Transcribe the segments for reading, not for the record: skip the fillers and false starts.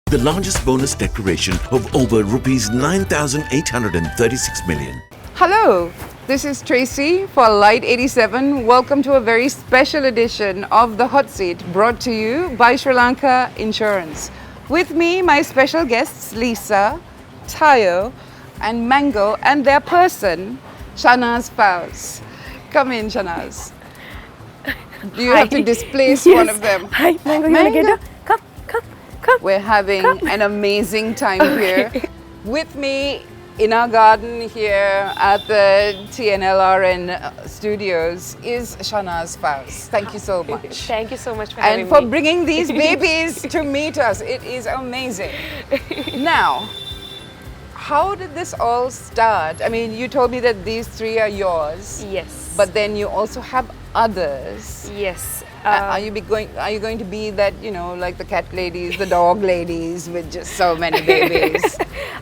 the largest bonus declaration of over rupees 9,836 million. Hello, this is Tracy for Light 87. Welcome to a very special edition of The Hot Seat brought to you by Sri Lanka Insurance. With me, my special guests Lisa, Tayo, and Mango, and their person, Shanaz Fouze. Come in, Shanaz. Do you have to displace one of them? Hi, Mango, you wanna get up? Come. We're having an amazing time here. With me in our garden here at the TNLRN studios is Shanaz Fouze. Thank you so much. Thank you so much for having me. And for me. bringing these babies to meet us. It is amazing. Now, how did this all start? I mean, you told me that these three are yours. Yes. But then you also have others. Yes. Are you going to be that, you know, like the cat ladies, the dog ladies with just so many babies?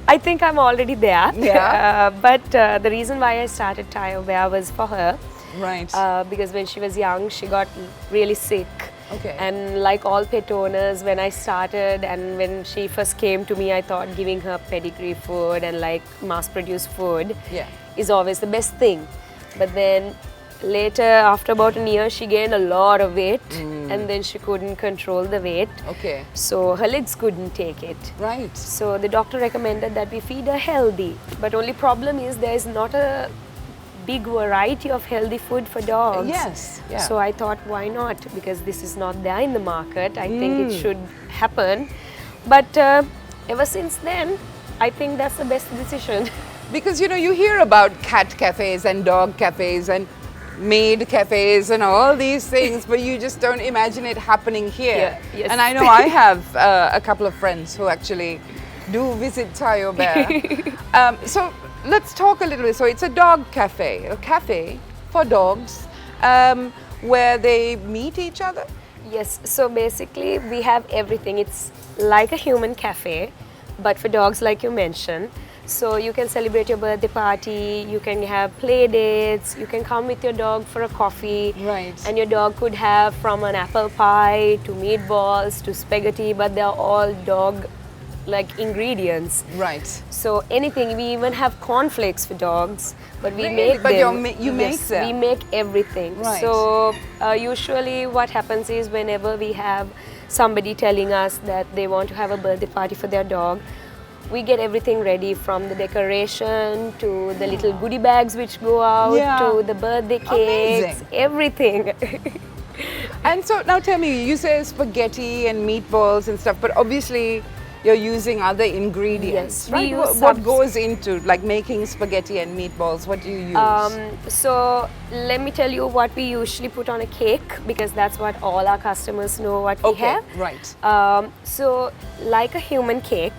I think I'm already there. Yeah. But the reason why I started Tayo Bear was for her. Right. Because when she was young, she got really sick. Okay. And like all pet owners, when I started and when she first came to me, I thought giving her pedigree food and like mass-produced food is always the best thing. But then later, after about a year, she gained a lot of weight and then she couldn't control the weight. Okay. So her legs couldn't take it. Right. So the doctor recommended that we feed her healthy. But only problem is there is not a big variety of healthy food for dogs. Yes. Yeah. So I thought, why not? Because this is not there in the market. I think it should happen. But ever since then, I think that's the best decision. Because, you know, you hear about cat cafes and dog cafes and maid cafes and all these things, but you just don't imagine it happening here. Yeah, yes. And I know I have a couple of friends who actually do visit Tayo Bear. So let's talk a little bit. So it's a dog cafe, a cafe for dogs where they meet each other? Yes, so basically we have everything. It's like a human cafe, but for dogs like you mentioned. So you can celebrate your birthday party, you can have play dates, you can come with your dog for a coffee. Right. And your dog could have from an apple pie to meatballs to spaghetti, but they're all dog like ingredients. Right. So anything, we even have cornflakes for dogs, but we Really? make But them. you make Yes, them? we make everything. Right. So usually what happens is whenever we have somebody telling us that they want to have a birthday party for their dog, we get everything ready from the decoration to the little goodie bags which go out to the birthday cakes, everything. And so now tell me, you say spaghetti and meatballs and stuff, but obviously you're using other ingredients, Yes, right? we use What goes into like making spaghetti and meatballs? What do you use? So let me tell you what we usually put on a cake, because that's what all our customers know what we have. Right. So like a human cake,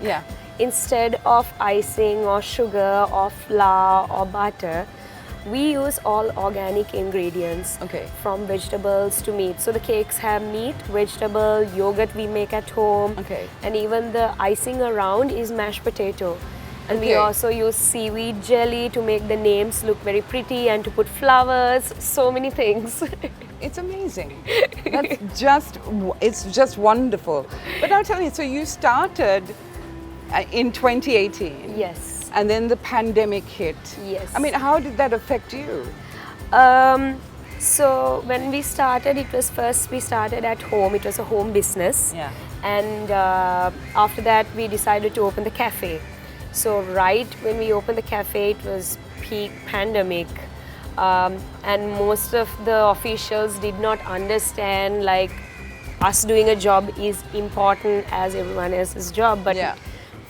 instead of icing or sugar or flour or butter, we use all organic ingredients from vegetables to meat. So the cakes have meat, vegetable, yogurt we make at home, and even the icing around is mashed potato. And we also use seaweed jelly to make the names look very pretty and to put flowers, so many things. It's amazing. It's just wonderful. But now tell me, so you started in 2018. Yes. And then the pandemic hit. Yes. I mean, how did that affect you? So when we started, we started at home. It was a home business. Yeah. And after that, we decided to open the cafe. So right when we opened the cafe, it was peak pandemic. And most of the officials did not understand like us doing a job is important as everyone else's job. But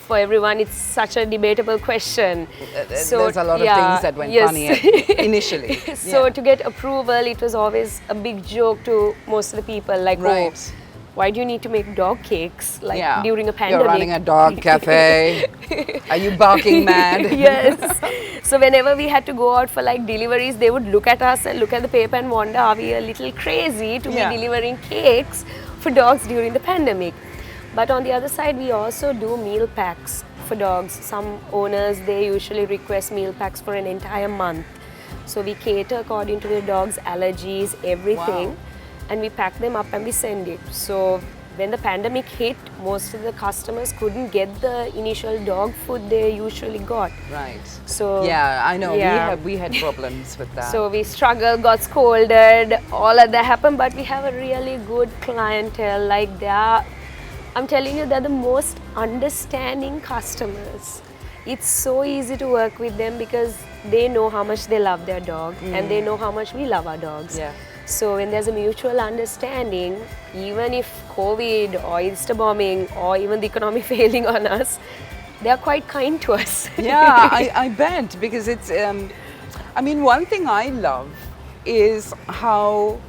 for everyone, it's such a debatable question. So there's a lot of things that went funny initially. So to get approval, it was always a big joke to most of the people, like, oh, why do you need to make dog cakes like during a pandemic? You're running a dog cafe. Are you barking mad? Yes. So whenever we had to go out for like deliveries, they would look at us and look at the paper and wonder, are we a little crazy to be delivering cakes for dogs during the pandemic? But on the other side, we also do meal packs for dogs. Some owners, they usually request meal packs for an entire month. So we cater according to the dog's allergies, everything, and we pack them up and we send it. So when the pandemic hit, most of the customers couldn't get the initial dog food they usually got. Right. So yeah, I know. yeah. We had problems with that. So we struggled, got scolded, all of that happened, but we have a really good clientele. Like I'm telling you, they're the most understanding customers. It's so easy to work with them because they know how much they love their dog and they know how much we love our dogs. Yeah. So when there's a mutual understanding, even if COVID or Insta bombing or even the economy failing on us, they are quite kind to us. Yeah, I bet, because it's, I mean, one thing I love is how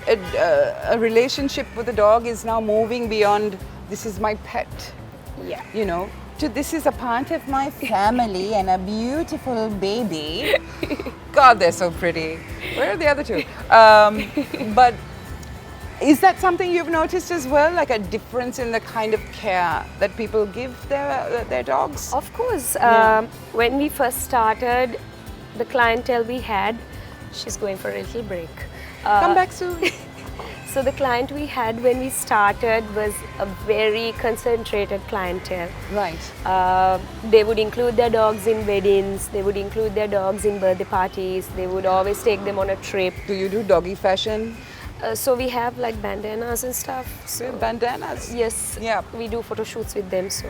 a relationship with a dog is now moving beyond, this is my pet. Yeah. You know, to this is a part of my family and a beautiful baby. God, they're so pretty. Where are the other two? But is that something you've noticed as well, like a difference in the kind of care that people give their dogs? Of course. When we first started, the clientele we had, she's going for a little break. Come back soon. So the client we had when we started was a very concentrated clientele. Right. They would include their dogs in weddings, they would include their dogs in birthday parties, they would always take them on a trip. Do you do doggy fashion? So we have like bandanas and stuff. So bandanas? yes, Yeah. we do photo shoots with them. So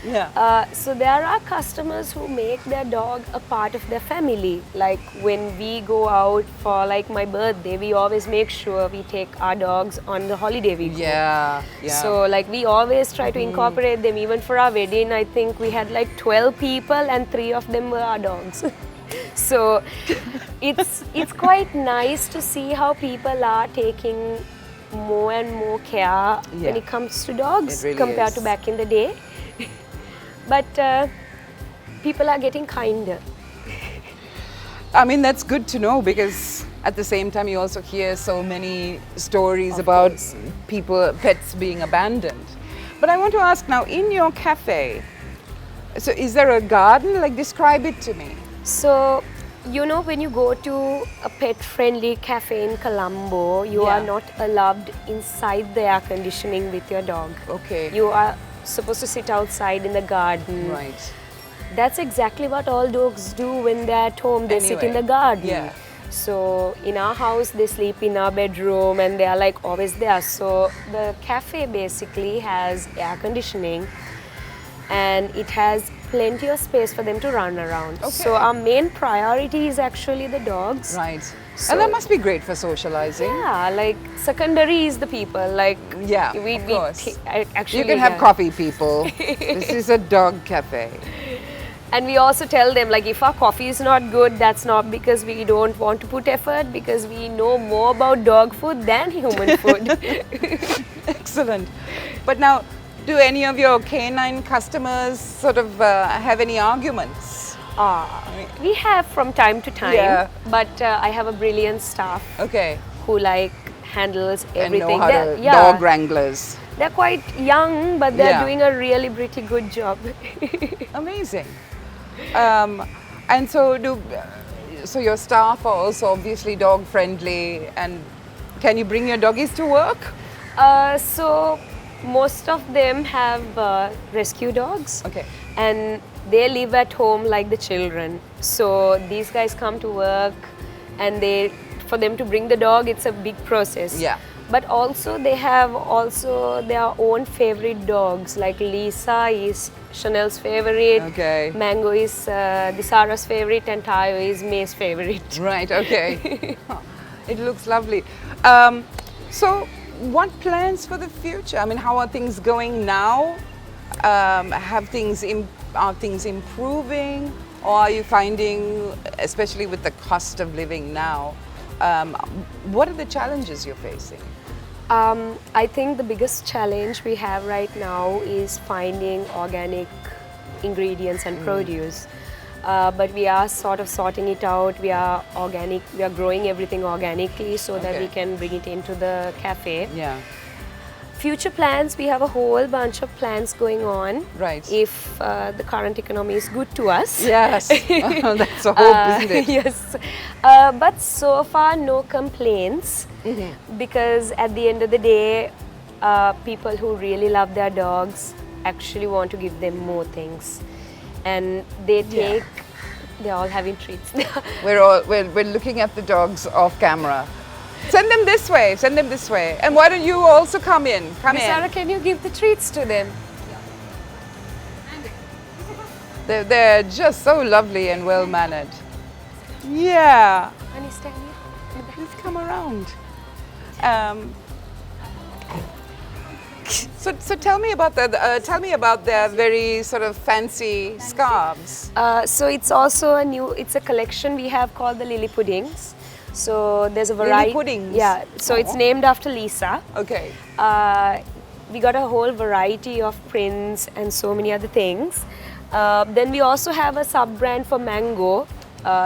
yeah. so there are customers who make their dog a part of their family. Like when we go out for like my birthday, we always make sure we take our dogs on the holiday we go. Yeah. So like we always try to incorporate them. Even for our wedding, I think we had like 12 people and 3 of them were our dogs. So it's quite nice to see how people are taking more and more care when it comes to dogs really compared is. to back in the day. But people are getting kinder. I mean, that's good to know, because at the same time you also hear so many stories about pets being abandoned. But I want to ask now, in your cafe, so is there a garden? Like, describe it to me. So, you know, when you go to a pet-friendly cafe in Colombo, you are not allowed inside the air conditioning with your dog. Okay. You are supposed to sit outside in the garden. Right. That's exactly what all dogs do when they're at home. They sit in the garden. Yeah. So in our house, they sleep in our bedroom and they are like always there. So the cafe basically has air conditioning and it has plenty of space for them to run around. Okay. So our main priority is actually the dogs. Right. So, and that must be great for socializing. Yeah, like secondary is the people. Like of course. Actually, you can have coffee, people. This is a dog cafe. And we also tell them, like, if our coffee is not good, that's not because we don't want to put effort, because we know more about dog food than human food. Excellent. But now, do any of your canine customers sort of have any arguments? We have from time to time, but I have a brilliant staff who like handles everything. And know how to dog wranglers. They're quite young, but they're doing a really pretty good job. Amazing. And so your staff are also obviously dog friendly, and can you bring your doggies to work? So most of them have rescue dogs. Okay. And they live at home like the children. So these guys come to work, and for them to bring the dog, it's a big process. Yeah. But also they have their own favorite dogs. Like Lisa is Chanel's favorite. Okay. Mango is Disara's favorite, and Tayo is May's favorite. Right. Okay. It looks lovely. So, what plans for the future? I mean, how are things going now? Are things improving, or are you finding, especially with the cost of living now, what are the challenges you're facing? I think the biggest challenge we have right now is finding organic ingredients and produce. But we are sort of sorting it out. We are growing everything organically so that we can bring it into the cafe. Yeah. Future plans, we have a whole bunch of plans going on. Right. If the current economy is good to us. Yes. That's a hope, isn't it? Yes. But so far, no complaints. Because at the end of the day, people who really love their dogs actually want to give them more things, and they're all having treats. we're looking at the dogs off camera. Send them this way. Send them this way. And why don't you also come in? Come in. Sarah, can you give the treats to them? They're just so lovely and well mannered. Yeah. Honey, stand here. Please come around. So tell me about their very sort of fancy scarves. So it's also it's a collection we have called the Lily Puddings. So there's a variety. Lily Puddings? Yeah. So it's named after Lisa. Okay. We got a whole variety of prints and so many other things. Then we also have a sub-brand for Mango.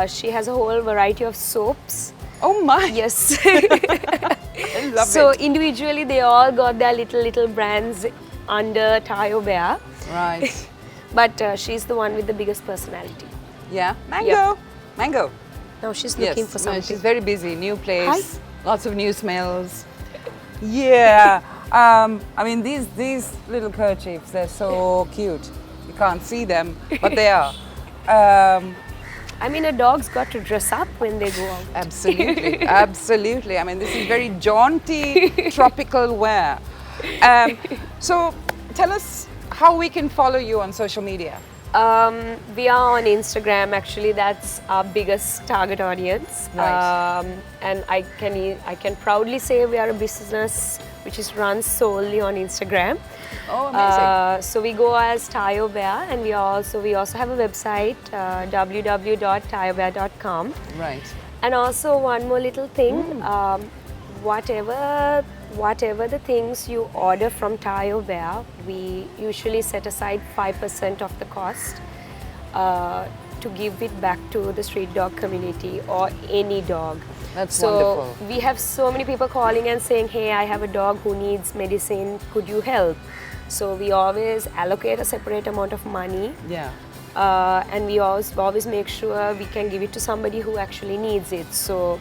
She has a whole variety of soaps. Oh my! Yes. I love so it. individually they all got their little brands under Tayo Bear. Right. But she's the one with the biggest personality. Yeah. Mango. Yep. Mango. Now she's looking for something. No, she's very busy. New place. Hi. Lots of new smells. Yeah. I mean these little kerchiefs, they're so cute. You can't see them, but they are. I mean, a dog's got to dress up when they go out. Absolutely, absolutely. I mean, this is very jaunty, tropical wear. So, tell us how we can follow you on social media. We are on Instagram. Actually, that's our biggest target audience. Right. And I can proudly say we are a business which is run solely on Instagram. Oh, amazing. So we go as Tayo Bear, and we also have a website, www.tayobear.com. Right. And also one more little thing, whatever the things you order from Tayo Bear, we usually set aside 5% of the cost to give it back to the street dog community or any dog. That's so wonderful. We have so many people calling and saying, hey, I have a dog who needs medicine, could you help? So we always allocate a separate amount of money. Yeah. And we always make sure we can give it to somebody who actually needs it. So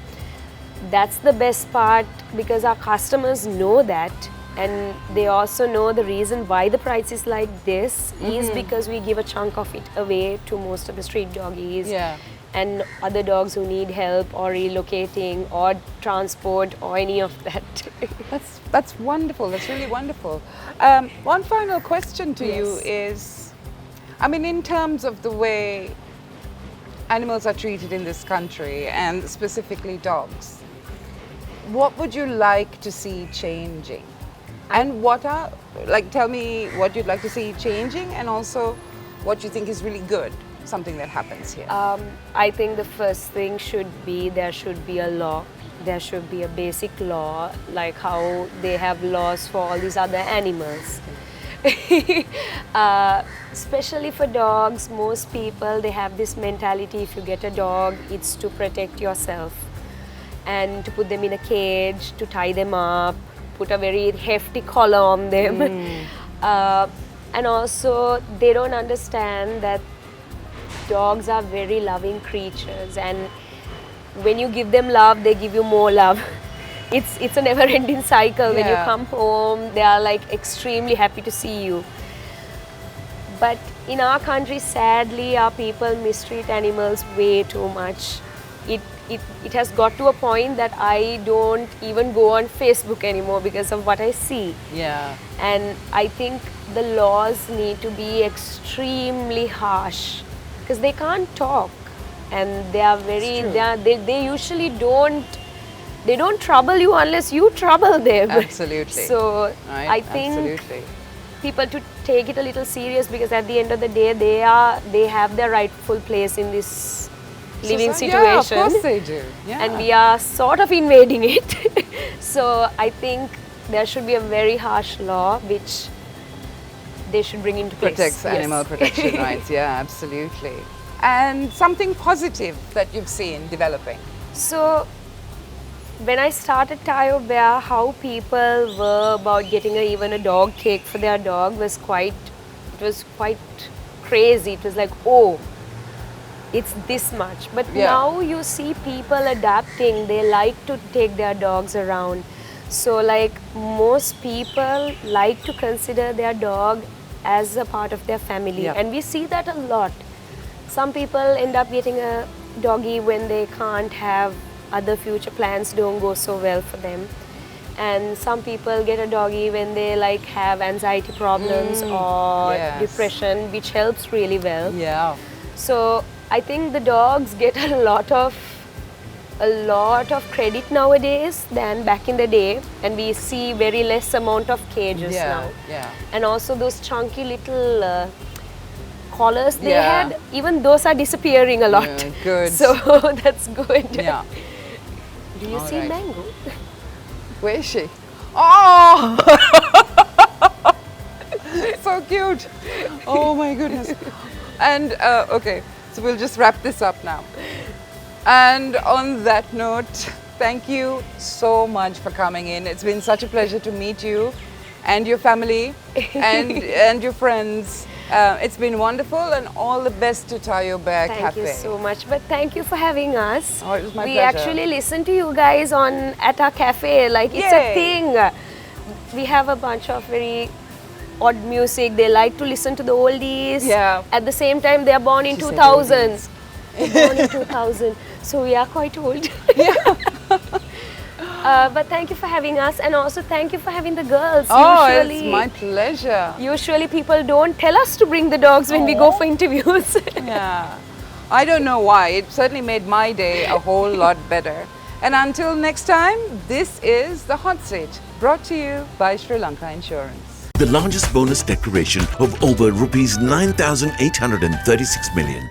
that's the best part, because our customers know that, and they also know the reason why the price is like this is because we give a chunk of it away to most of the street doggies and other dogs who need help or relocating or transport or any of that. That's wonderful. That's really wonderful. One final question to you is, I mean, in terms of the way animals are treated in this country, and specifically dogs, what would you like to see changing? And tell me what you'd like to see changing, and also what you think is really good, something that happens here. I think the first thing should be there should be a law. There should be a basic law, like how they have laws for all these other animals. Especially for dogs, most people, they have this mentality, if you get a dog, it's to protect yourself and to put them in a cage, to tie them up, put a very hefty collar on them. And also, they don't understand that dogs are very loving creatures, and when you give them love, they give you more love. It's a never-ending cycle. When you come home, they are like extremely happy to see you. But in our country, sadly, our people mistreat animals way too much. It has got to a point that I don't even go on Facebook anymore because of what I see. Yeah. And I think the laws need to be extremely harsh, because they can't talk, and they are they usually don't trouble you unless you trouble them. Absolutely. So I think people to take it a little serious, because at the end of the day they have their rightful place in this living situation. Yeah, of course they do. Yeah. And we are sort of invading it. So I think there should be a very harsh law which they should bring into place. Protects animal protection rights. Yeah, absolutely. And something positive that you've seen developing? So when I started Tayo Bear, how people were about getting even a dog cake for their dog was quite crazy. It was like, oh, it's this much. But now you see people adapting. They like to take their dogs around. So like most people like to consider their dog as a part of their family, Yeah. and we see that a lot. Some people end up getting a doggy when they can't have other future plans, don't go so well for them. And some people get a doggy when they like have anxiety problems or yes. depression, which helps really well. Yeah. So I think the dogs get a lot of credit nowadays than back in the day, and we see very less amount of cages now. Yeah. And also those chunky little collars they Yeah. had, even those are disappearing a lot. Yeah, good. So that's good. Yeah. Do you All see right. Mango? Where is she? Oh! So cute. Oh my goodness. And okay, so we'll just wrap this up now. And on that note, thank you so much for coming in. It's been such a pleasure to meet you and your family and your friends. It's been wonderful, and all the best to Tayo Bear Café. Thank you so much. But thank you for having us. Oh, it was my we pleasure. actually listen to you guys at our cafe. Like it's Yay. a thing. We have a bunch of very odd music. They like to listen to the oldies. Yeah. At the same time, they are born in She said 2000s. Born in 2000. So we are quite old. Yeah. But thank you for having us, and also thank you for having the girls. Oh, Usually, it's my pleasure. Usually people don't tell us to bring the dogs when we go for interviews. Yeah. I don't know why. It certainly made my day a whole lot better. And until next time, this is The Hot Seat, brought to you by Sri Lanka Insurance. The largest bonus declaration of over rupees 9,836 million.